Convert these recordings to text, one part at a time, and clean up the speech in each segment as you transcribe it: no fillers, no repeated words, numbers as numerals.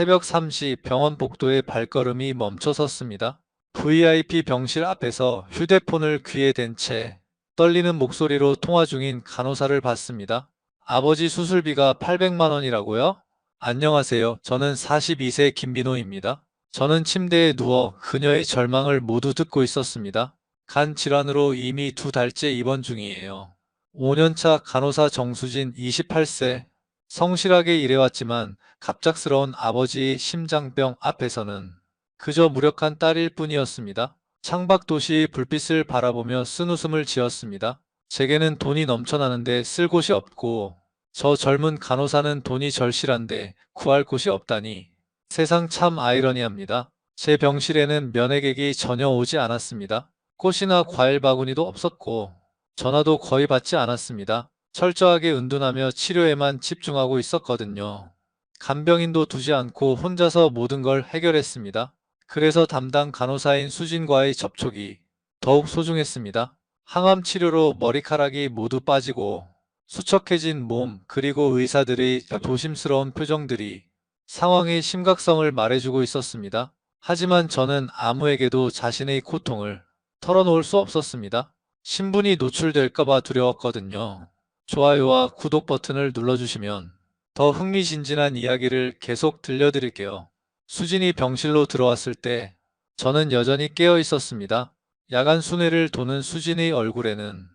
새벽 3시 병원 복도에 발걸음이 멈춰섰습니다. VIP 병실 앞에서 휴대폰을 귀에 댄 채 떨리는 목소리로 통화 중인 간호사를 봤습니다. 아버지 수술비가 800만 원이라고요? 안녕하세요. 저는 42세 김민호입니다. 저는 침대에 누워 그녀의 절망을 모두 듣고 있었습니다. 간 질환으로 이미 2달째 입원 중이에요. 5년차 간호사 정수진 28세. 성실하게 일해왔지만 갑작스러운 아버지의 심장병 앞에서는 그저 무력한 딸일 뿐이었습니다. 창밖 도시의 불빛을 바라보며 쓴웃음을 지었습니다. 제게는 돈이 넘쳐나는데 쓸 곳이 없고 저 젊은 간호사는 돈이 절실한데 구할 곳이 없다니. 세상 참 아이러니합니다. 제 병실에는 면회객이 전혀 오지 않았습니다. 꽃이나 과일 바구니도 없었고 전화도 거의 받지 않았습니다. 철저하게 은둔하며 치료에만 집중하고 있었거든요. 간병인도 두지 않고 혼자서 모든 걸 해결했습니다. 그래서 담당 간호사인 수진과의 접촉이 더욱 소중했습니다. 항암 치료로 머리카락이 모두 빠지고 수척해진 몸, 그리고 의사들의 조심스러운 표정들이 상황의 심각성을 말해주고 있었습니다. 하지만 저는 아무에게도 자신의 고통을 털어놓을 수 없었습니다. 신분이 노출될까봐 두려웠거든요. 좋아요와 구독 버튼을 눌러주시면 더 흥미진진한 이야기를 계속 들려드릴게요. 수진이 병실로 들어왔을 때 저는 여전히 깨어 있었습니다. 야간 수뇌를 도는 수진의 얼굴에는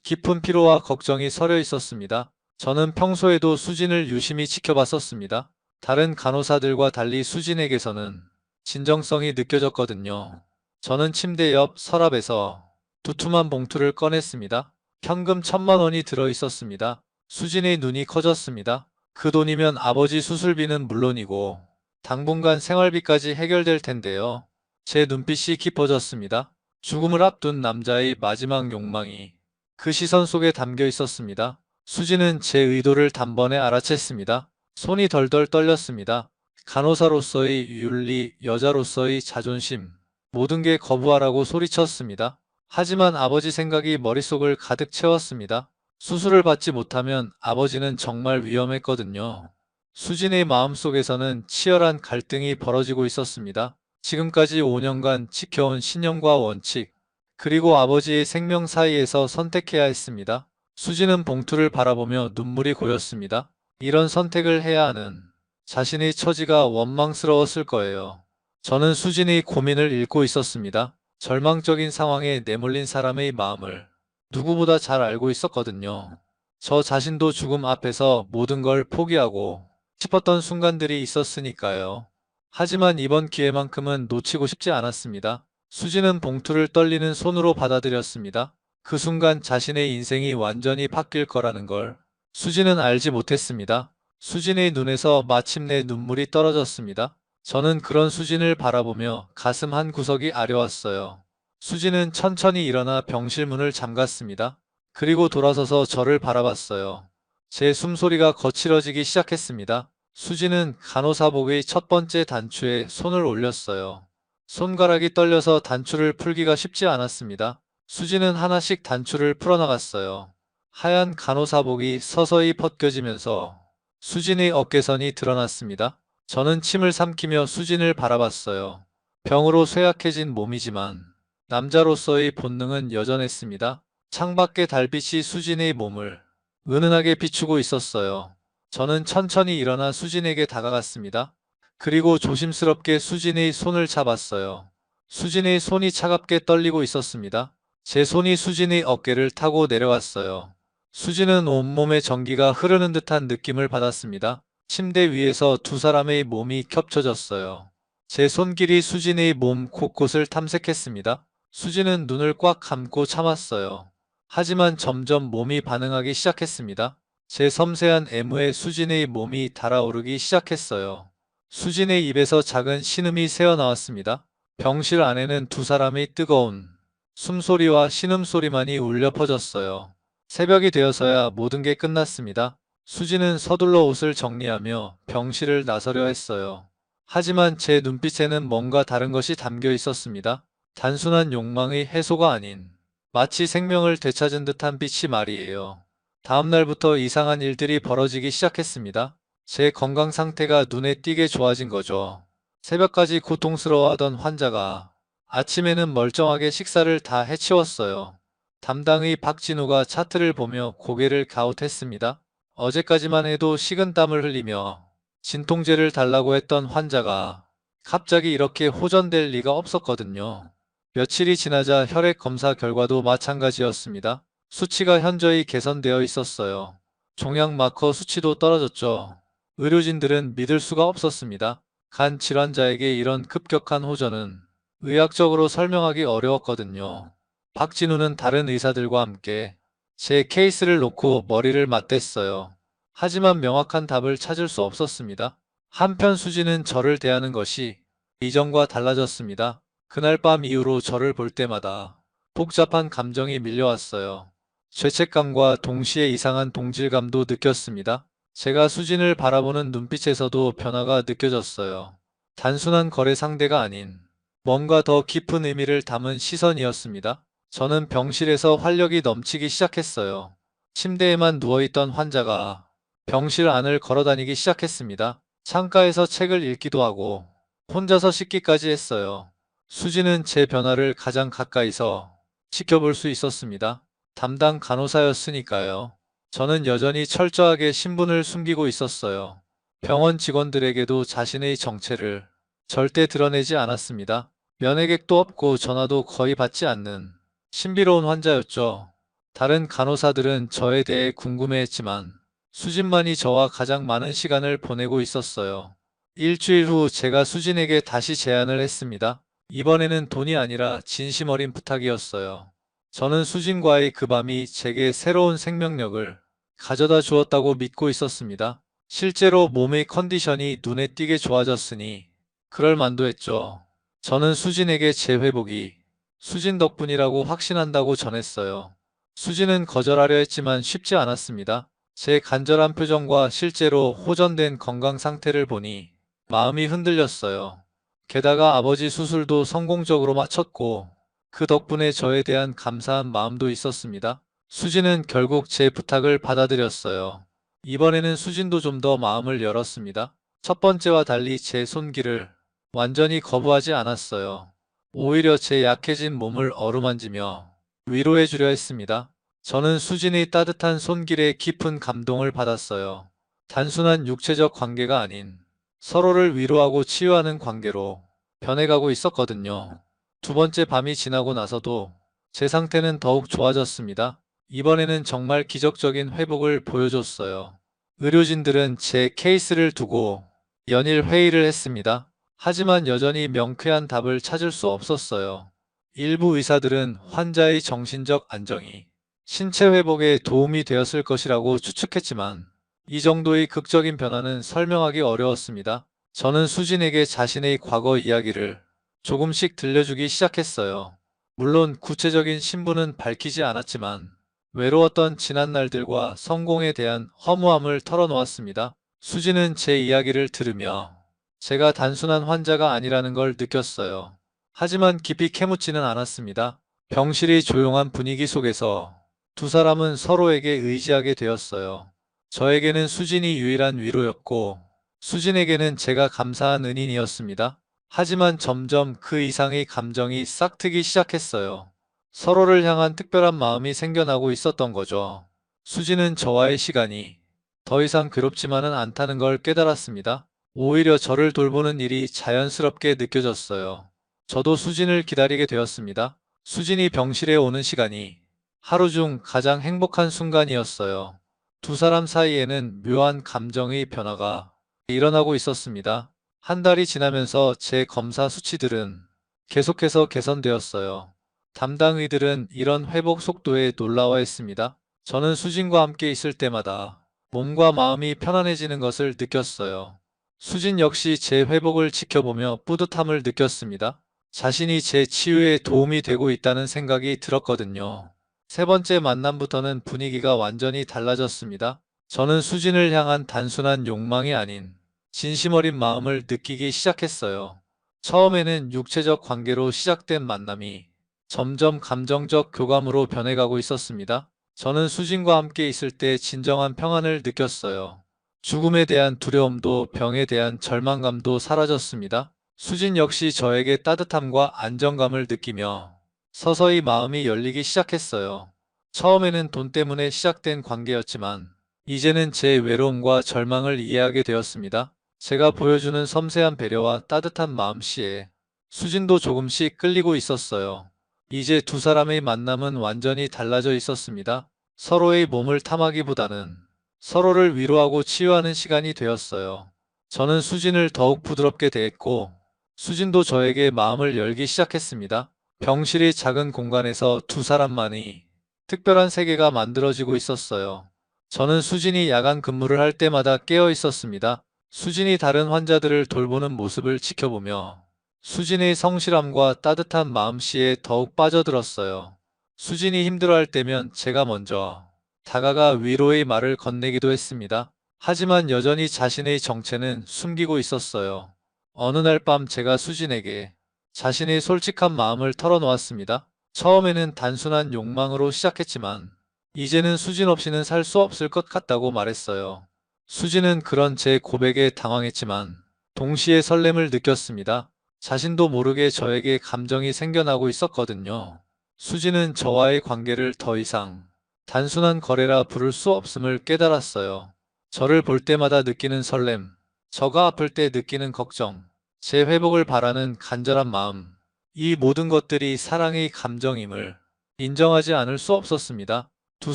깊은 피로와 걱정이 서려 있었습니다. 저는 평소에도 수진을 유심히 지켜봤었습니다. 다른 간호사들과 달리 수진에게서는 진정성이 느껴졌거든요. 저는 침대 옆 서랍에서 두툼한 봉투를 꺼냈습니다. 현금 1,000만 원이 들어 있었습니다. 수진의 눈이 커졌습니다. 그 돈이면 아버지 수술비는 물론이고 당분간 생활비까지 해결될 텐데요. 제 눈빛이 깊어졌습니다. 죽음을 앞둔 남자의 마지막 욕망이 그 시선 속에 담겨 있었습니다. 수진은 제 의도를 단번에 알아챘습니다. 손이 덜덜 떨렸습니다. 간호사로서의 윤리, 여자로서의 자존심, 모든 게 거부하라고 소리쳤습니다. 하지만 아버지 생각이 머릿속을 가득 채웠습니다. 수술을 받지 못하면 아버지는 정말 위험했거든요. 수진의 마음속에서는 치열한 갈등이 벌어지고 있었습니다. 지금까지 5년간 지켜온 신념과 원칙, 그리고 아버지의 생명 사이에서 선택해야 했습니다. 수진은 봉투를 바라보며 눈물이 고였습니다. 이런 선택을 해야 하는 자신의 처지가 원망스러웠을 거예요. 저는 수진의 고민을 읽고 있었습니다. 절망적인 상황에 내몰린 사람의 마음을 누구보다 잘 알고 있었거든요. 저 자신도 죽음 앞에서 모든 걸 포기하고 싶었던 순간들이 있었으니까요. 하지만 이번 기회만큼은 놓치고 싶지 않았습니다. 수진은 봉투를 떨리는 손으로 받아들였습니다. 그 순간 자신의 인생이 완전히 바뀔 거라는 걸 수진은 알지 못했습니다. 수진의 눈에서 마침내 눈물이 떨어졌습니다. 저는 그런 수진을 바라보며 가슴 한 구석이 아려왔어요. 수진은 천천히 일어나 병실 문을 잠갔습니다. 그리고 돌아서서 저를 바라봤어요. 제 숨소리가 거칠어지기 시작했습니다. 수진은 간호사복의 첫 번째 단추에 손을 올렸어요. 손가락이 떨려서 단추를 풀기가 쉽지 않았습니다. 수진은 하나씩 단추를 풀어나갔어요. 하얀 간호사복이 서서히 벗겨지면서 수진의 어깨선이 드러났습니다. 저는 침을 삼키며 수진을 바라봤어요. 병으로 쇠약해진 몸이지만 남자로서의 본능은 여전했습니다. 창밖의 달빛이 수진의 몸을 은은하게 비추고 있었어요. 저는 천천히 일어나 수진에게 다가갔습니다. 그리고 조심스럽게 수진의 손을 잡았어요. 수진의 손이 차갑게 떨리고 있었습니다. 제 손이 수진의 어깨를 타고 내려왔어요. 수진은 온몸에 전기가 흐르는 듯한 느낌을 받았습니다. 침대 위에서 두 사람의 몸이 겹쳐졌어요. 제 손길이 수진의 몸 곳곳을 탐색했습니다. 수진은 눈을 꽉 감고 참았어요. 하지만 점점 몸이 반응하기 시작했습니다. 제 섬세한 애무에 수진의 몸이 달아오르기 시작했어요. 수진의 입에서 작은 신음이 새어나왔습니다. 병실 안에는 두 사람의 뜨거운 숨소리와 신음소리만이 울려 퍼졌어요. 새벽이 되어서야 모든 게 끝났습니다. 수진은 서둘러 옷을 정리하며 병실을 나서려 했어요. 하지만 제 눈빛에는 뭔가 다른 것이 담겨 있었습니다. 단순한 욕망의 해소가 아닌 마치 생명을 되찾은 듯한 빛이 말이에요. 다음 날부터 이상한 일들이 벌어지기 시작했습니다. 제 건강 상태가 눈에 띄게 좋아진 거죠. 새벽까지 고통스러워하던 환자가 아침에는 멀쩡하게 식사를 다 해치웠어요. 담당의 박진우가 차트를 보며 고개를 갸웃했습니다. 어제까지만 해도 식은땀을 흘리며 진통제를 달라고 했던 환자가 갑자기 이렇게 호전될 리가 없었거든요. 며칠이 지나자 혈액 검사 결과도 마찬가지였습니다. 수치가 현저히 개선되어 있었어요. 종양 마커 수치도 떨어졌죠. 의료진들은 믿을 수가 없었습니다. 간 질환자에게 이런 급격한 호전은 의학적으로 설명하기 어려웠거든요. 박진우는 다른 의사들과 함께 제 케이스를 놓고 머리를 맞댔어요. 하지만 명확한 답을 찾을 수 없었습니다. 한편 수지는 저를 대하는 것이 이전과 달라졌습니다. 그날 밤 이후로 저를 볼 때마다 복잡한 감정이 밀려왔어요. 죄책감과 동시에 이상한 동질감도 느꼈습니다. 제가 수진을 바라보는 눈빛에서도 변화가 느껴졌어요. 단순한 거래 상대가 아닌 뭔가 더 깊은 의미를 담은 시선이었습니다. 저는 병실에서 활력이 넘치기 시작했어요. 침대에만 누워있던 환자가 병실 안을 걸어다니기 시작했습니다. 창가에서 책을 읽기도 하고 혼자서 씻기까지 했어요. 수지는 제 변화를 가장 가까이서 지켜볼 수 있었습니다. 담당 간호사였으니까요. 저는 여전히 철저하게 신분을 숨기고 있었어요. 병원 직원들에게도 자신의 정체를 절대 드러내지 않았습니다. 면회객도 없고 전화도 거의 받지 않는 신비로운 환자였죠. 다른 간호사들은 저에 대해 궁금해했지만 수진만이 저와 가장 많은 시간을 보내고 있었어요. 일주일 후 제가 수진에게 다시 제안을 했습니다. 이번에는 돈이 아니라 진심 어린 부탁이었어요. 저는 수진과의 그 밤이 제게 새로운 생명력을 가져다 주었다고 믿고 있었습니다. 실제로 몸의 컨디션이 눈에 띄게 좋아졌으니 그럴 만도 했죠. 저는 수진에게 제 회복이 수진 덕분이라고 확신한다고 전했어요. 수진은 거절하려 했지만 쉽지 않았습니다. 제 간절한 표정과 실제로 호전된 건강 상태를 보니 마음이 흔들렸어요. 게다가 아버지 수술도 성공적으로 마쳤고 그 덕분에 저에 대한 감사한 마음도 있었습니다. 수진은 결국 제 부탁을 받아들였어요. 이번에는 수진도 좀 더 마음을 열었습니다. 첫 번째와 달리 제 손길을 완전히 거부하지 않았어요. 오히려 제 약해진 몸을 어루만지며 위로해 주려 했습니다. 저는 수진의 따뜻한 손길에 깊은 감동을 받았어요. 단순한 육체적 관계가 아닌 서로를 위로하고 치유하는 관계로 변해가고 있었거든요. 두 번째 밤이 지나고 나서도 제 상태는 더욱 좋아졌습니다. 이번에는 정말 기적적인 회복을 보여줬어요. 의료진들은 제 케이스를 두고 연일 회의를 했습니다. 하지만 여전히 명쾌한 답을 찾을 수 없었어요. 일부 의사들은 환자의 정신적 안정이 신체 회복에 도움이 되었을 것이라고 추측했지만 이 정도의 극적인 변화는 설명하기 어려웠습니다. 저는 수진에게 자신의 과거 이야기를 조금씩 들려주기 시작했어요. 물론 구체적인 신분은 밝히지 않았지만 외로웠던 지난날들과 성공에 대한 허무함을 털어놓았습니다. 수진은 제 이야기를 들으며 제가 단순한 환자가 아니라는 걸 느꼈어요. 하지만 깊이 캐묻지는 않았습니다. 병실이 조용한 분위기 속에서 두 사람은 서로에게 의지하게 되었어요. 저에게는 수진이 유일한 위로였고 수진에게는 제가 감사한 은인이었습니다. 하지만 점점 그 이상의 감정이 싹트기 시작했어요. 서로를 향한 특별한 마음이 생겨나고 있었던 거죠. 수진은 저와의 시간이 더 이상 괴롭지만은 않다는 걸 깨달았습니다. 오히려 저를 돌보는 일이 자연스럽게 느껴졌어요. 저도 수진을 기다리게 되었습니다. 수진이 병실에 오는 시간이 하루 중 가장 행복한 순간이었어요. 두 사람 사이에는 묘한 감정의 변화가 일어나고 있었습니다. 한 달이 지나면서 제 검사 수치들은 계속해서 개선되었어요. 담당의들은 이런 회복 속도에 놀라워했습니다. 저는 수진과 함께 있을 때마다 몸과 마음이 편안해지는 것을 느꼈어요. 수진 역시 제 회복을 지켜보며 뿌듯함을 느꼈습니다. 자신이 제 치유에 도움이 되고 있다는 생각이 들었거든요. 세 번째 만남부터는 분위기가 완전히 달라졌습니다. 저는 수진을 향한 단순한 욕망이 아닌 진심 어린 마음을 느끼기 시작했어요. 처음에는 육체적 관계로 시작된 만남이 점점 감정적 교감으로 변해가고 있었습니다. 저는 수진과 함께 있을 때 진정한 평안을 느꼈어요. 죽음에 대한 두려움도 병에 대한 절망감도 사라졌습니다. 수진 역시 저에게 따뜻함과 안정감을 느끼며 서서히 마음이 열리기 시작했어요. 처음에는 돈 때문에 시작된 관계였지만 이제는 제 외로움과 절망을 이해하게 되었습니다. 제가 보여주는 섬세한 배려와 따뜻한 마음씨에 수진도 조금씩 끌리고 있었어요. 이제 두 사람의 만남은 완전히 달라져 있었습니다. 서로의 몸을 탐하기보다는 서로를 위로하고 치유하는 시간이 되었어요. 저는 수진을 더욱 부드럽게 대했고 수진도 저에게 마음을 열기 시작했습니다. 병실의 작은 공간에서 두 사람만이 특별한 세계가 만들어지고 있었어요. 저는 수진이 야간 근무를 할 때마다 깨어 있었습니다. 수진이 다른 환자들을 돌보는 모습을 지켜보며 수진의 성실함과 따뜻한 마음씨에 더욱 빠져들었어요. 수진이 힘들어할 때면 제가 먼저 다가가 위로의 말을 건네기도 했습니다. 하지만 여전히 자신의 정체는 숨기고 있었어요. 어느 날 밤 제가 수진에게 자신의 솔직한 마음을 털어놓았습니다. 처음에는 단순한 욕망으로 시작했지만 이제는 수진 없이는 살 수 없을 것 같다고 말했어요. 수진은 그런 제 고백에 당황했지만 동시에 설렘을 느꼈습니다. 자신도 모르게 저에게 감정이 생겨나고 있었거든요. 수진은 저와의 관계를 더 이상 단순한 거래라 부를 수 없음을 깨달았어요. 저를 볼 때마다 느끼는 설렘, 저가 아플 때 느끼는 걱정, 제 회복을 바라는 간절한 마음, 이 모든 것들이 사랑의 감정임을 인정하지 않을 수 없었습니다. 두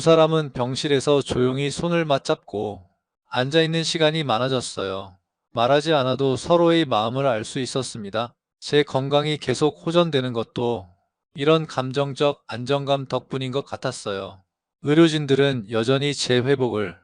사람은 병실에서 조용히 손을 맞잡고 앉아있는 시간이 많아졌어요. 말하지 않아도 서로의 마음을 알 수 있었습니다. 제 건강이 계속 호전되는 것도 이런 감정적 안정감 덕분인 것 같았어요. 의료진들은 여전히 제 회복을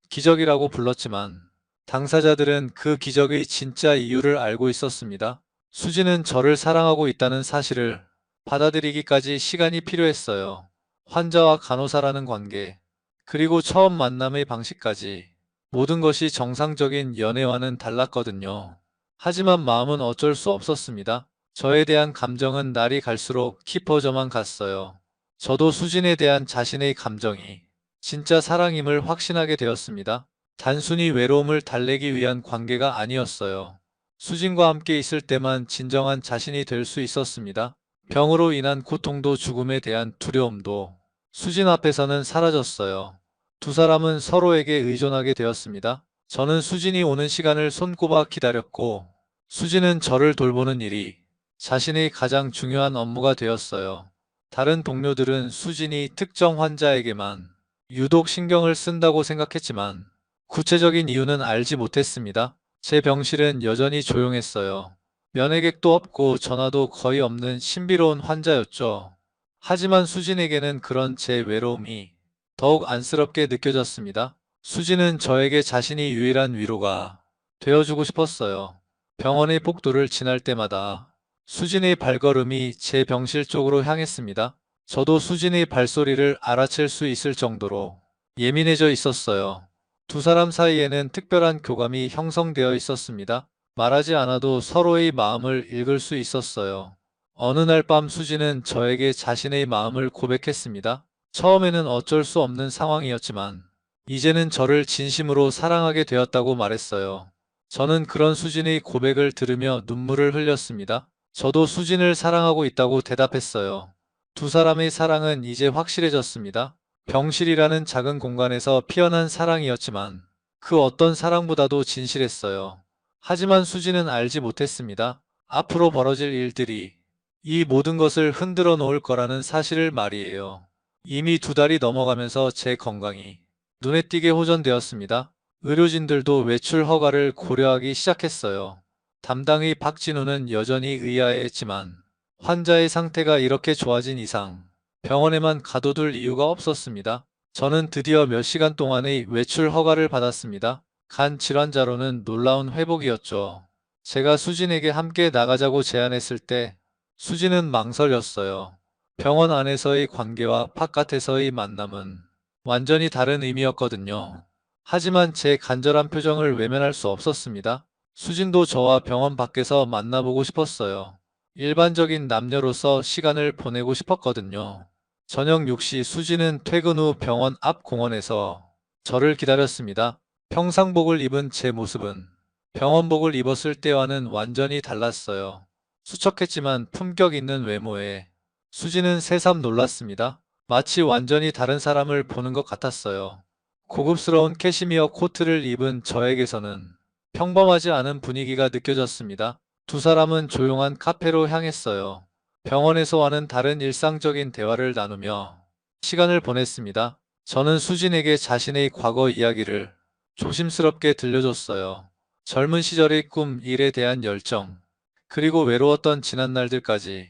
기적이라고 불렀지만 당사자들은 그 기적의 진짜 이유를 알고 있었습니다. 수지는 저를 사랑하고 있다는 사실을 받아들이기까지 시간이 필요했어요. 환자와 간호사라는 관계, 그리고 처음 만남의 방식까지 모든 것이 정상적인 연애와는 달랐거든요. 하지만 마음은 어쩔 수 없었습니다. 저에 대한 감정은 날이 갈수록 깊어져만 갔어요. 저도 수진에 대한 자신의 감정이 진짜 사랑임을 확신하게 되었습니다. 단순히 외로움을 달래기 위한 관계가 아니었어요. 수진과 함께 있을 때만 진정한 자신이 될 수 있었습니다. 병으로 인한 고통도 죽음에 대한 두려움도 수진 앞에서는 사라졌어요. 두 사람은 서로에게 의존하게 되었습니다. 저는 수진이 오는 시간을 손꼽아 기다렸고 수진은 저를 돌보는 일이 자신의 가장 중요한 업무가 되었어요. 다른 동료들은 수진이 특정 환자에게만 유독 신경을 쓴다고 생각했지만 구체적인 이유는 알지 못했습니다. 제 병실은 여전히 조용했어요. 면회객도 없고 전화도 거의 없는 신비로운 환자였죠. 하지만 수진에게는 그런 제 외로움이 더욱 안쓰럽게 느껴졌습니다. 수진은 저에게 자신이 유일한 위로가 되어주고 싶었어요. 병원의 복도를 지날 때마다 수진의 발걸음이 제 병실 쪽으로 향했습니다. 저도 수진의 발소리를 알아챌 수 있을 정도로 예민해져 있었어요. 두 사람 사이에는 특별한 교감이 형성되어 있었습니다. 말하지 않아도 서로의 마음을 읽을 수 있었어요. 어느 날 밤 수진은 저에게 자신의 마음을 고백했습니다. 처음에는 어쩔 수 없는 상황이었지만 이제는 저를 진심으로 사랑하게 되었다고 말했어요. 저는 그런 수진의 고백을 들으며 눈물을 흘렸습니다. 저도 수진을 사랑하고 있다고 대답했어요. 두 사람의 사랑은 이제 확실해졌습니다. 병실이라는 작은 공간에서 피어난 사랑이었지만 그 어떤 사랑보다도 진실했어요. 하지만 수지는 알지 못했습니다. 앞으로 벌어질 일들이 이 모든 것을 흔들어 놓을 거라는 사실을 말이에요. 이미 두 달이 넘어가면서 제 건강이 눈에 띄게 호전되었습니다. 의료진들도 외출 허가를 고려하기 시작했어요. 담당의 박진우는 여전히 의아해했지만 환자의 상태가 이렇게 좋아진 이상 병원에만 가둬둘 이유가 없었습니다. 저는 드디어 몇 시간 동안의 외출 허가를 받았습니다. 간 질환자로는 놀라운 회복이었죠. 제가 수진에게 함께 나가자고 제안했을 때 수진은 망설였어요. 병원 안에서의 관계와 바깥에서의 만남은 완전히 다른 의미였거든요. 하지만 제 간절한 표정을 외면할 수 없었습니다. 수진도 저와 병원 밖에서 만나보고 싶었어요. 일반적인 남녀로서 시간을 보내고 싶었거든요. 저녁 6시 수진은 퇴근 후 병원 앞 공원에서 저를 기다렸습니다. 평상복을 입은 제 모습은 병원복을 입었을 때와는 완전히 달랐어요. 수척했지만 품격 있는 외모에 수지는 새삼 놀랐습니다. 마치 완전히 다른 사람을 보는 것 같았어요. 고급스러운 캐시미어 코트를 입은 저에게서는 평범하지 않은 분위기가 느껴졌습니다. 두 사람은 조용한 카페로 향했어요. 병원에서와는 다른 일상적인 대화를 나누며 시간을 보냈습니다. 저는 수진에게 자신의 과거 이야기를 조심스럽게 들려줬어요. 젊은 시절의 꿈, 일에 대한 열정, 그리고 외로웠던 지난 날들까지.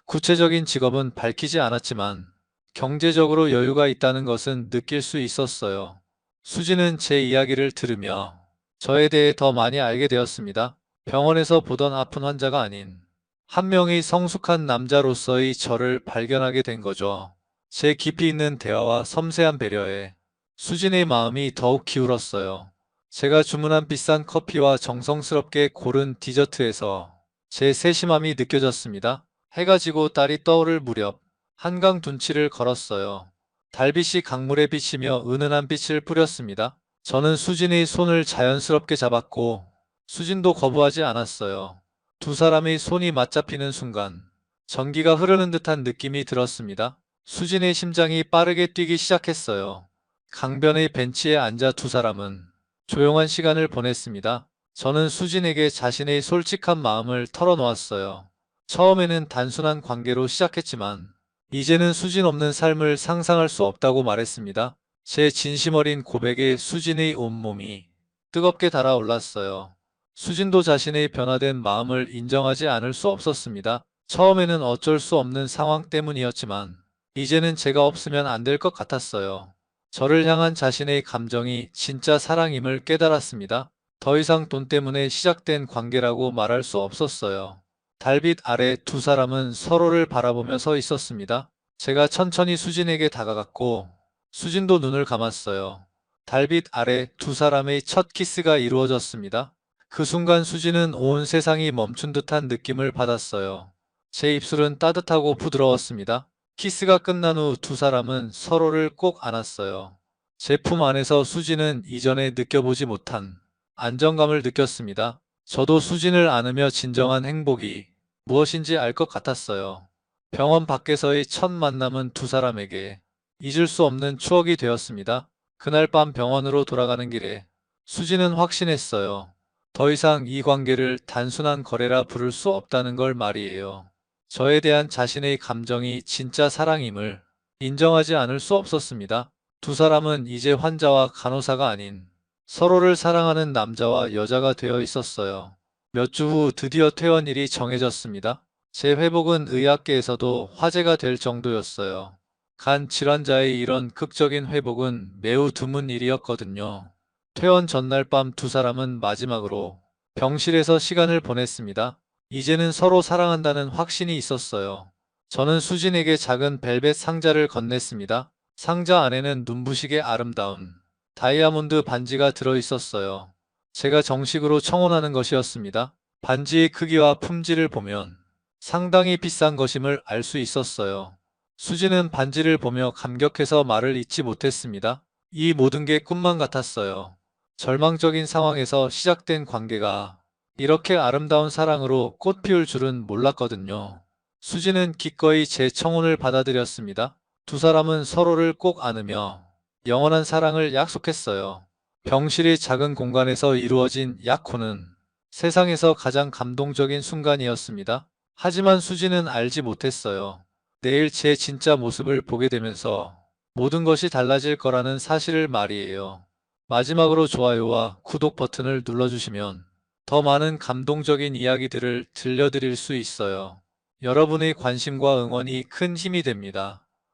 구체적인 직업은 밝히지 않았지만 경제적으로 여유가 있다는 것은 느낄 수 있었어요. 수지는 제 이야기를 들으며 저에 대해 더 많이 알게 되었습니다. 병원에서 보던 아픈 환자가 아닌 한 명의 성숙한 남자로서의 저를 발견하게 된 거죠. 제 깊이 있는 대화와 섬세한 배려에 수진의 마음이 더욱 기울었어요. 제가 주문한 비싼 커피와 정성스럽게 고른 디저트에서 제 세심함이 느껴졌습니다. 해가 지고 달이 떠오를 무렵 한강 둔치를 걸었어요. 달빛이 강물에 비치며 은은한 빛을 뿌렸습니다. 저는 수진의 손을 자연스럽게 잡았고 수진도 거부하지 않았어요. 두 사람의 손이 맞잡히는 순간 전기가 흐르는 듯한 느낌이 들었습니다. 수진의 심장이 빠르게 뛰기 시작했어요. 강변의 벤치에 앉아 두 사람은 조용한 시간을 보냈습니다. 저는 수진에게 자신의 솔직한 마음을 털어놓았어요. 처음에는 단순한 관계로 시작했지만 이제는 수진 없는 삶을 상상할 수 없다고 말했습니다. 제 진심 어린 고백에 수진의 온몸이 뜨겁게 달아올랐어요. 수진도 자신의 변화된 마음을 인정하지 않을 수 없었습니다. 처음에는 어쩔 수 없는 상황 때문이었지만 이제는 제가 없으면 안 될 것 같았어요. 저를 향한 자신의 감정이 진짜 사랑임을 깨달았습니다. 더 이상 돈 때문에 시작된 관계라고 말할 수 없었어요. 달빛 아래 두 사람은 서로를 바라보며 서 있었습니다. 제가 천천히 수진에게 다가갔고 수진도 눈을 감았어요. 달빛 아래 두 사람의 첫 키스가 이루어졌습니다. 그 순간 수진은 온 세상이 멈춘 듯한 느낌을 받았어요. 제 입술은 따뜻하고 부드러웠습니다. 키스가 끝난 후 두 사람은 서로를 꼭 안았어요. 제 품 안에서 수진은 이전에 느껴보지 못한 안정감을 느꼈습니다. 저도 수진을 안으며 진정한 행복이 무엇인지 알 것 같았어요. 병원 밖에서의 첫 만남은 두 사람에게 잊을 수 없는 추억이 되었습니다. 그날 밤 병원으로 돌아가는 길에 수진은 확신했어요. 더 이상 이 관계를 단순한 거래라 부를 수 없다는 걸 말이에요. 저에 대한 자신의 감정이 진짜 사랑임을 인정하지 않을 수 없었습니다. 두 사람은 이제 환자와 간호사가 아닌 서로를 사랑하는 남자와 여자가 되어 있었어요. 몇 주 후 드디어 퇴원일이 정해졌습니다. 제 회복은 의학계에서도 화제가 될 정도였어요. 간 질환자의 이런 극적인 회복은 매우 드문 일이었거든요. 퇴원 전날 밤 두 사람은 마지막으로 병실에서 시간을 보냈습니다. 이제는 서로 사랑한다는 확신이 있었어요. 저는 수진에게 작은 벨벳 상자를 건넸습니다. 상자 안에는 눈부시게 아름다운 다이아몬드 반지가 들어있었어요. 제가 정식으로 청혼하는 것이었습니다. 반지의 크기와 품질을 보면 상당히 비싼 것임을 알 수 있었어요. 수지는 반지를 보며 감격해서 말을 잇지 못했습니다. 이 모든 게 꿈만 같았어요. 절망적인 상황에서 시작된 관계가 이렇게 아름다운 사랑으로 꽃피울 줄은 몰랐거든요. 수지는 기꺼이 제 청혼을 받아들였습니다. 두 사람은 서로를 꼭 안으며 영원한 사랑을 약속했어요. 병실의 작은 공간에서 이루어진 약혼은 세상에서 가장 감동적인 순간이었습니다. 하지만 수지는 알지 못했어요. 내일 제 진짜 모습을 보게 되면서 모든 것이 달라질 거라는 사실을 말이에요. 마지막으로 좋아요와 구독 버튼을 눌러주시면 더 많은 감동적인 이야기들을 들려드릴 수 있어요. 여러분의 관심과 응원이 큰 힘이 됩니다.